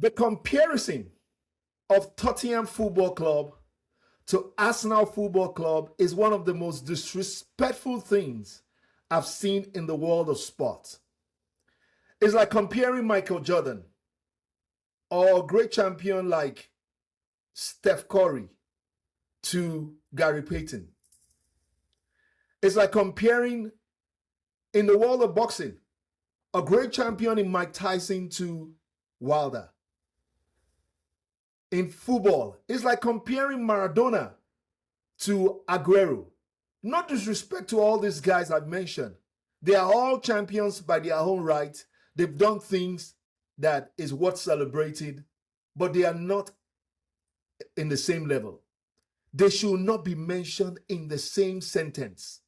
The comparison of Tottenham Football Club to Arsenal Football Club is one of the most disrespectful things I've seen in the world of sport. It's like comparing Michael Jordan or a great champion like Steph Curry to Gary Payton. It's like comparing, in the world of boxing, a great champion in Mike Tyson to Wilder. In football, it's like comparing Maradona to Aguero. Not disrespect to all these guys I've mentioned. They are all champions by their own right. They've done things that is worth celebrating, but they are not in the same level. They should not be mentioned in the same sentence.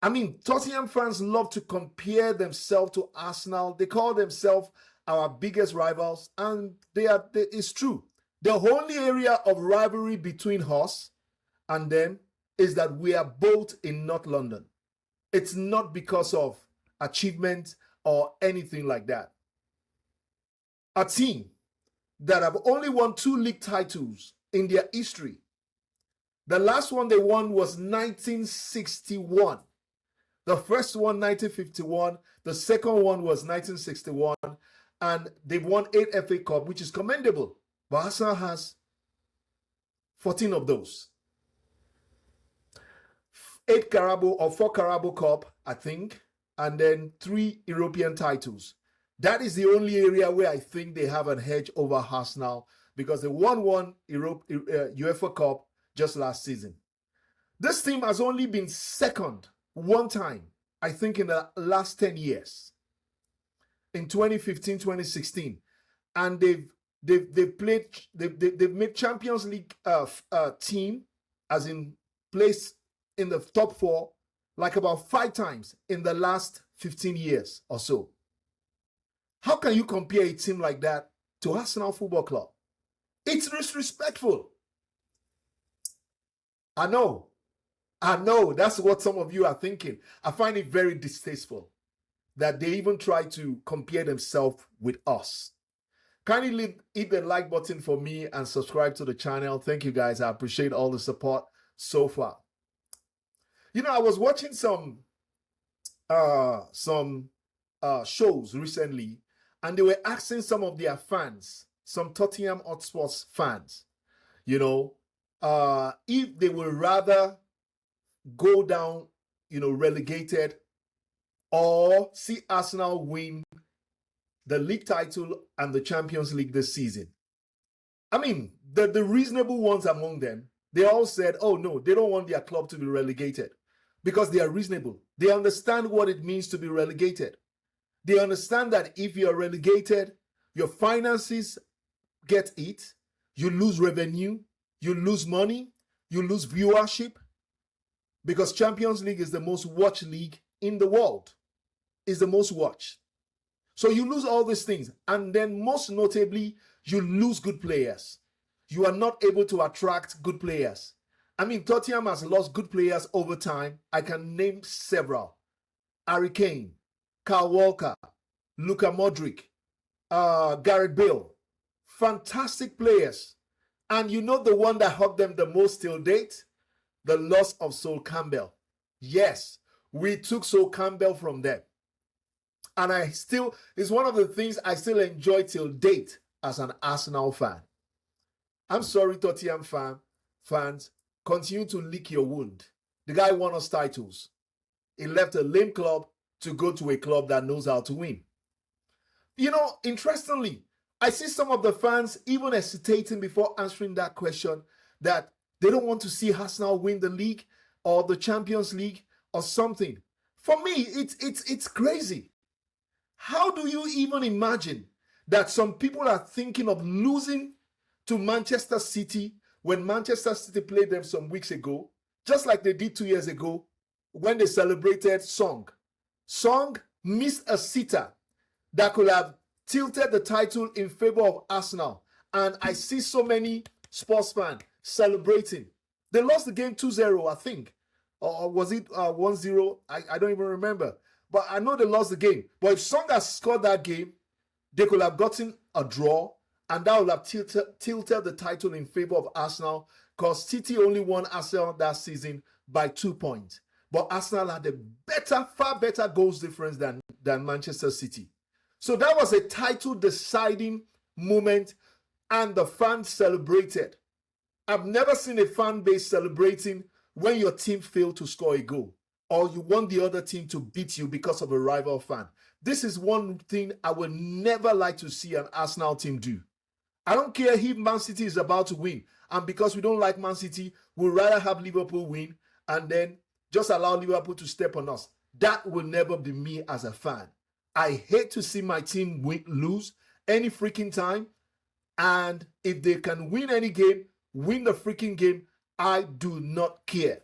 I mean, Tottenham fans love to compare themselves to Arsenal. They call themselves our biggest rivals, and it's true. The only area of rivalry between us and them is that we are both in North London. It's not because of achievement or anything like that. A team that have only won 2 league titles in their history. The last one they won was 1961. The first one, 1951. The second one was 1961. And they've won 8 FA Cup, which is commendable. But Arsenal has 14 of those. 4 Carabao Cup, I think, and then 3 European titles. That is the only area where I think they have an edge over Arsenal, because they won 1 UEFA Cup just last season. This team has only been second one time, I think, in the last 10 years. In 2015, 2016. And they've made Champions League team, as in place in the top 4, like about 5 times in the last 15 years or so. How can you compare a team like that to Arsenal Football Club? It's disrespectful. I know. That's what some of you are thinking. I find it very distasteful that they even try to compare themselves with us. Kindly hit the like button for me and subscribe to the channel. Thank you guys. I appreciate all the support so far. You know, I was watching some shows recently, and they were asking some of their fans, some Tottenham Hotspur fans, you know, if they would rather go down, you know, relegated, or see Arsenal win the league title and the Champions League this season. I mean, the reasonable ones among them, they all said, oh no, they don't want their club to be relegated because they are reasonable. They understand what it means to be relegated. They understand that if you're relegated, your finances get hit, you lose revenue, you lose money, you lose viewership, because Champions League is the most watched league in the world. It's the most watched. So you lose all these things. And then most notably, you lose good players. You are not able to attract good players. I mean, Tottenham has lost good players over time. I can name several. Harry Kane, Kyle Walker, Luka Modric, Gareth Bale. Fantastic players. And you know the one that hurt them the most till date? The loss of Sol Campbell. Yes, we took Sol Campbell from them. And it's one of the things I still enjoy till date as an Arsenal fan. I'm sorry, Tottenham fans, continue to lick your wound. The guy won us titles. He left a lame club to go to a club that knows how to win. You know, interestingly, I see some of the fans even hesitating before answering that question, that they don't want to see Arsenal win the league or the Champions League or something. For me, it's crazy. How do you even imagine that some people are thinking of losing to Manchester City when Manchester City played them some weeks ago, just like they did 2 years ago when they celebrated Song? Song missed a sitter that could have tilted the title in favor of Arsenal. And I see so many Spurs fans celebrating. They lost the game 2-0, I think. Or was it 1-0? I don't even remember. But I know they lost the game. But if Song had scored that game, they could have gotten a draw and that would have tilted the title in favor of Arsenal, because City only won Arsenal that season by 2 points. But Arsenal had a far better goals difference than Manchester City. So that was a title deciding moment, and the fans celebrated. I've never seen a fan base celebrating when your team failed to score a goal, or you want the other team to beat you because of a rival fan. This is one thing I would never like to see an Arsenal team do. I don't care if Man City is about to win, and because we don't like Man City, we'd rather have Liverpool win and then just allow Liverpool to step on us. That will never be me as a fan. I hate to see my team lose any freaking time, and if they can win any game, win the freaking game, I do not care.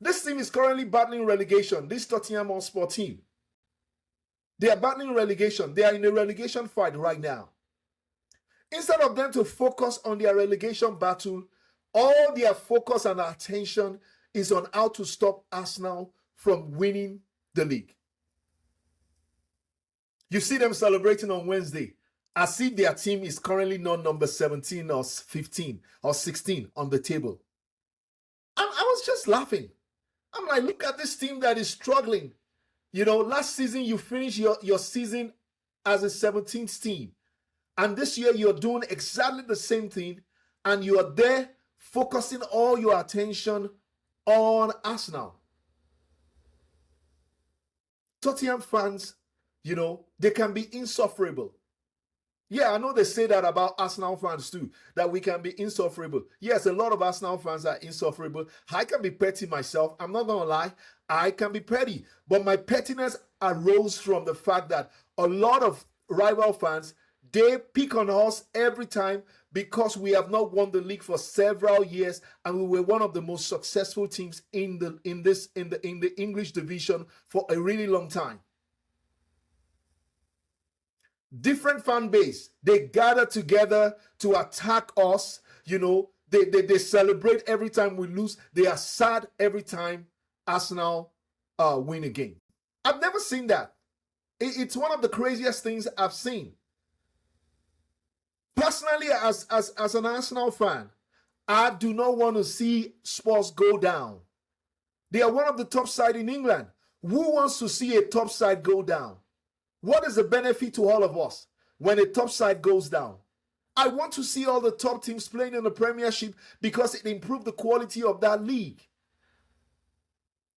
This team is currently battling relegation, this Tottenham Hotspur team. They are battling relegation. They are in a relegation fight right now. Instead of them to focus on their relegation battle, all their focus and attention is on how to stop Arsenal from winning the league. You see them celebrating on Wednesday as if their team is currently not number 17 or 15 or 16 on the table. I was just laughing. I'm like, look at this team that is struggling. You know, last season you finished your season as a 17th team. And this year you're doing exactly the same thing. And you are there focusing all your attention on Arsenal. Tottenham fans, you know, they can be insufferable. Yeah, I know they say that about Arsenal fans too, that we can be insufferable. Yes, a lot of Arsenal fans are insufferable. I can be petty myself. I'm not going to lie. I can be petty. But my pettiness arose from the fact that a lot of rival fans, they pick on us every time because we have not won the league for several years, and we were one of the most successful teams in the English division for a really long time. Different fan base, they gather together to attack us. You know, they celebrate every time we lose. They are sad every time Arsenal win a game. I've never seen that. It's one of the craziest things I've seen. Personally, as an Arsenal fan, I do not want to see Spurs go down. They are one of the top side in England. Who wants to see a top side go down? What is the benefit to all of us when a top side goes down? I want to see all the top teams playing in the Premiership because it improved the quality of that league.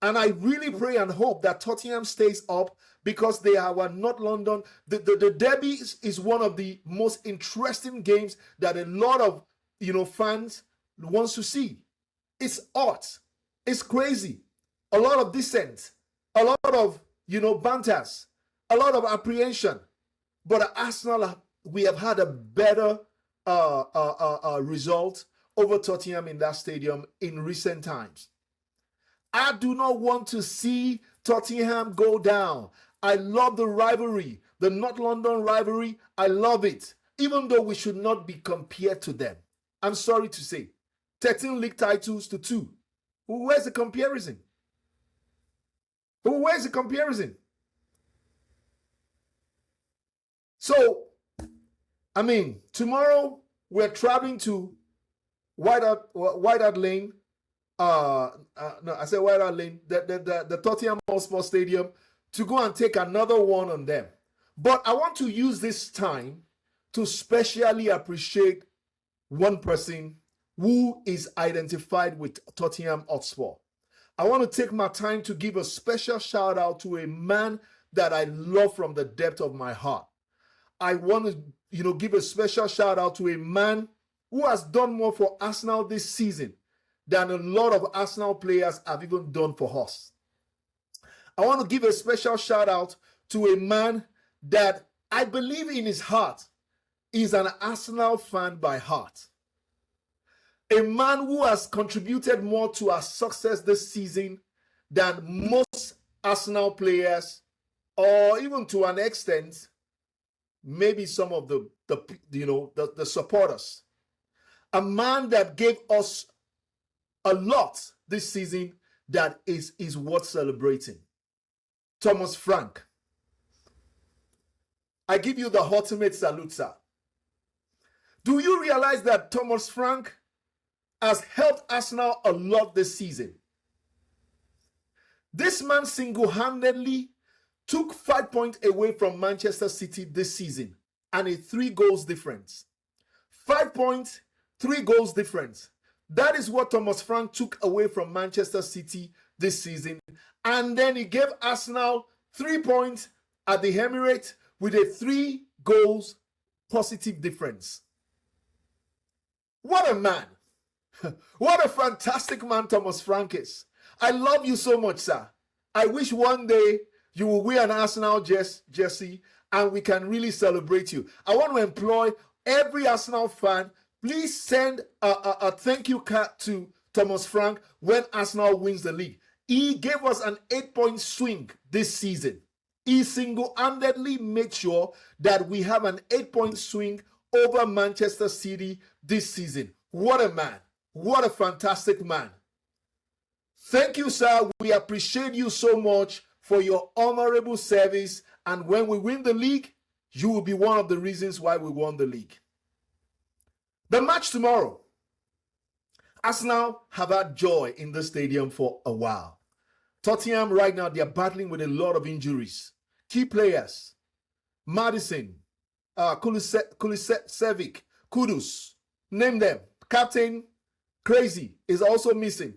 And I really pray and hope that Tottenham stays up because they are North London. The derby is one of the most interesting games that a lot of fans wants to see. It's hot. It's crazy. A lot of dissent. A lot of banters. A lot of apprehension. But at Arsenal, we have had a better result over Tottenham in that stadium in recent times. I do not want to see Tottenham go down. I love the rivalry, the North London rivalry. I love it, even though we should not be compared to them. I'm sorry to say. 13 league titles to 2. Where's the comparison? Where's the comparison? So, I mean, tomorrow we're traveling to White Hart Lane. No, I said White Hart Lane, the Tottenham Hotspur Stadium, to go and take another one on them. But I want to use this time to specially appreciate one person who is identified with Tottenham Hotspur. I want to take my time to give a special shout out to a man that I love from the depth of my heart. I want to, give a special shout out to a man who has done more for Arsenal this season than a lot of Arsenal players have even done for us. I want to give a special shout out to a man that I believe in his heart is an Arsenal fan by heart. A man who has contributed more to our success this season than most Arsenal players, or even to an extent, maybe some of the supporters. A man that gave us a lot this season that is worth celebrating. Thomas Frank. I give you the ultimate salute, sir. Do you realize that Thomas Frank has helped Arsenal a lot this season? This man single-handedly took 5 points away from Manchester City this season and a 3 goals difference. 5 points, 3 goals difference. That is what Thomas Frank took away from Manchester City this season. And then he gave Arsenal 3 points at the Emirates with a 3 goals positive difference. What a man. What a fantastic man Thomas Frank is. I love you so much, sir. I wish one day you will wear an Arsenal jersey and we can really celebrate you. I want to employ every Arsenal fan. Please send a thank you card to Thomas Frank when Arsenal wins the league. He gave us an 8-point swing this season. He single-handedly made sure that we have an 8-point swing over Manchester City this season. What a man. What a fantastic man. Thank you, sir. We appreciate you so much for your honorable service. And when we win the league, you will be one of the reasons why we won the league. The match tomorrow. Arsenal have had joy in the stadium for a while. Tottenham right now, they are battling with a lot of injuries. Key players, Madison, Kulusevich, Kudus, name them. Captain Crazy is also missing.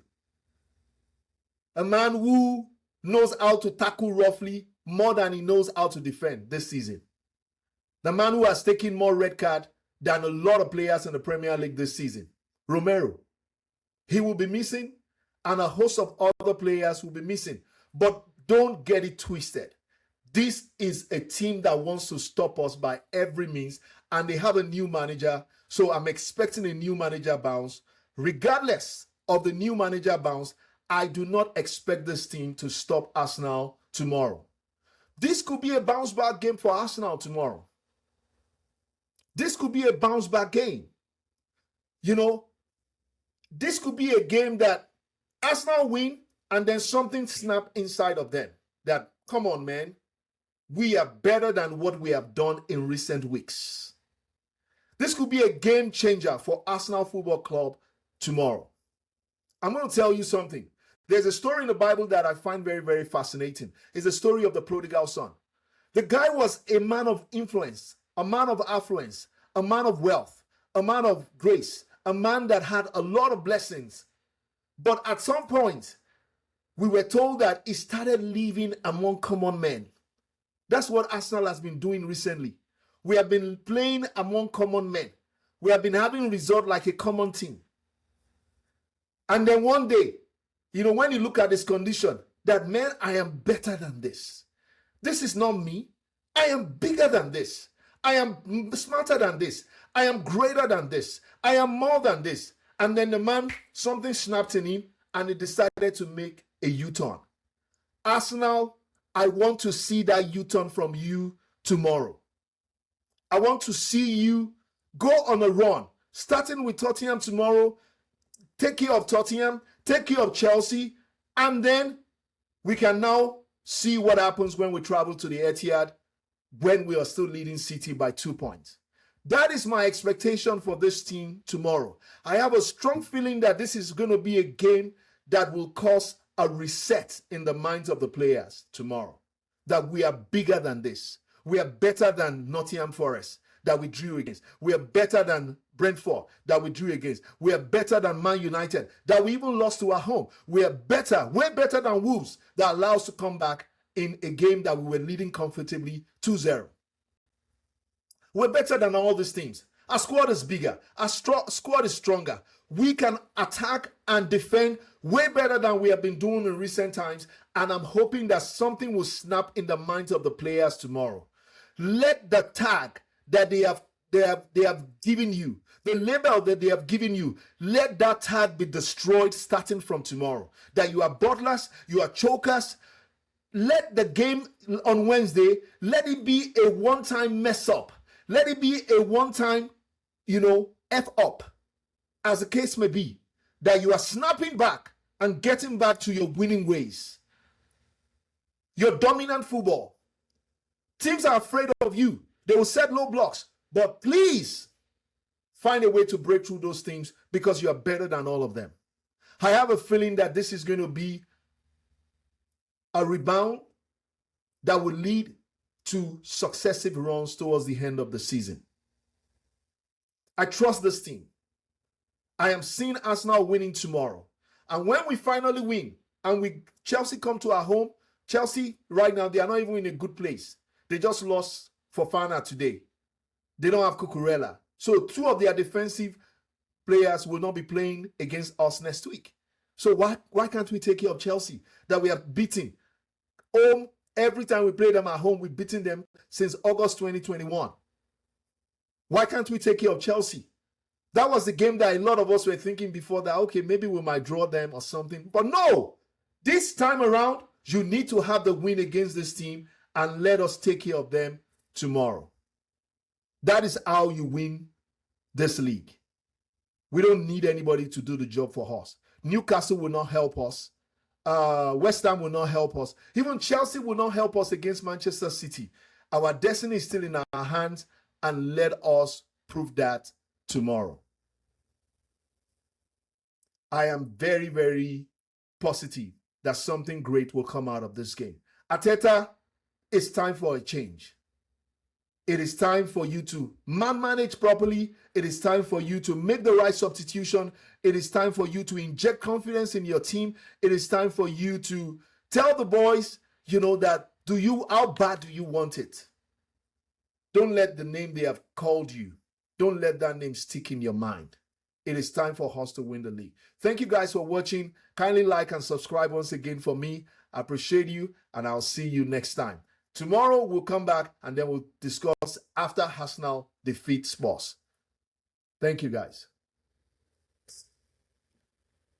A man who knows how to tackle roughly more than he knows how to defend this season. The man who has taken more red card than a lot of players in the Premier League this season. Romero. He will be missing, and a host of other players will be missing. But don't get it twisted. This is a team that wants to stop us by every means, and they have a new manager. So I'm expecting a new manager bounce. Regardless of the new manager bounce, I do not expect this team to stop Arsenal tomorrow. This could be a bounce back game for Arsenal tomorrow. This could be a bounce back game. You know, this could be a game that Arsenal win and then something snap inside of them. That, come on, man, we are better than what we have done in recent weeks. This could be a game changer for Arsenal Football Club tomorrow. I'm going to tell you something. There's a story in the Bible that I find very, very fascinating. It's the story of the prodigal son. The guy was a man of influence, a man of affluence, a man of wealth, a man of grace, a man that had a lot of blessings. But at some point, we were told that he started living among common men. That's what Arsenal has been doing recently. We have been playing among common men. We have been having results like a common team. And then one day, you know, when you look at this condition, that, man, I am better than this. This is not me. I am bigger than this. I am smarter than this. I am greater than this. I am more than this. And then the man, something snapped in him and he decided to make a U-turn. Arsenal, I want to see that U-turn from you tomorrow. I want to see you go on a run, starting with Tottenham tomorrow. Take care of Tottenham, take care of Chelsea, and then we can now see what happens when we travel to the Etihad when we are still leading City by 2 points. That is my expectation for this team tomorrow. I have a strong feeling that this is going to be a game that will cause a reset in the minds of the players tomorrow. That we are bigger than this. We are better than Nottingham Forest that we drew against. We are better than Brentford that we drew against. We are better than Man United that we even lost to at home. We are better, way better than Wolves that allow us to come back in a game that we were leading comfortably 2-0. We're better than all these teams. Our squad is bigger. Our squad is stronger. We can attack and defend way better than we have been doing in recent times. And I'm hoping that something will snap in the minds of the players tomorrow. Let the tag that they have given you, the label that they have given you, let that tag be destroyed starting from tomorrow. That you are bottlers, you are chokers. Let the game on Wednesday, let it be a one-time mess up. Let it be a one-time, F up, as the case may be, that you are snapping back and getting back to your winning ways. Your dominant football. Teams are afraid of you. They will set low blocks. But please, Find a way to break through those teams because you are better than all of them. I have a feeling that this is going to be a rebound that will lead to successive runs towards the end of the season. I trust this team. I am seeing Arsenal winning tomorrow. And when we finally win and Chelsea come to our home, Chelsea right now, they are not even in a good place. They just lost Fofana today. They don't have Cucurella. So 2 of their defensive players will not be playing against us next week. So why can't we take care of Chelsea that we have beaten? Every time we play them at home, we've beaten them since August 2021. Why can't we take care of Chelsea? That was the game that a lot of us were thinking before that, okay, maybe we might draw them or something. But no, this time around, you need to have the win against this team and let us take care of them tomorrow. That is how you win this league. We don't need anybody to do the job for us. Newcastle will not help us. West Ham will not help us. Even Chelsea will not help us against Manchester City. Our destiny is still in our hands, and let us prove that tomorrow. I am very, very positive that something great will come out of this game. Arteta, it's time for a change. It is time for you to manage properly. It is time for you to make the right substitution. It is time for you to inject confidence in your team. It is time for you to tell the boys, that how bad do you want it? Don't let the name they have called you, don't let that name stick in your mind. It is time for us to win the league. Thank you guys for watching. Kindly like and subscribe once again for me. I appreciate you, and I'll see you next time. Tomorrow, we'll come back and then we'll discuss after Arsenal defeat Spurs. Thank you, guys.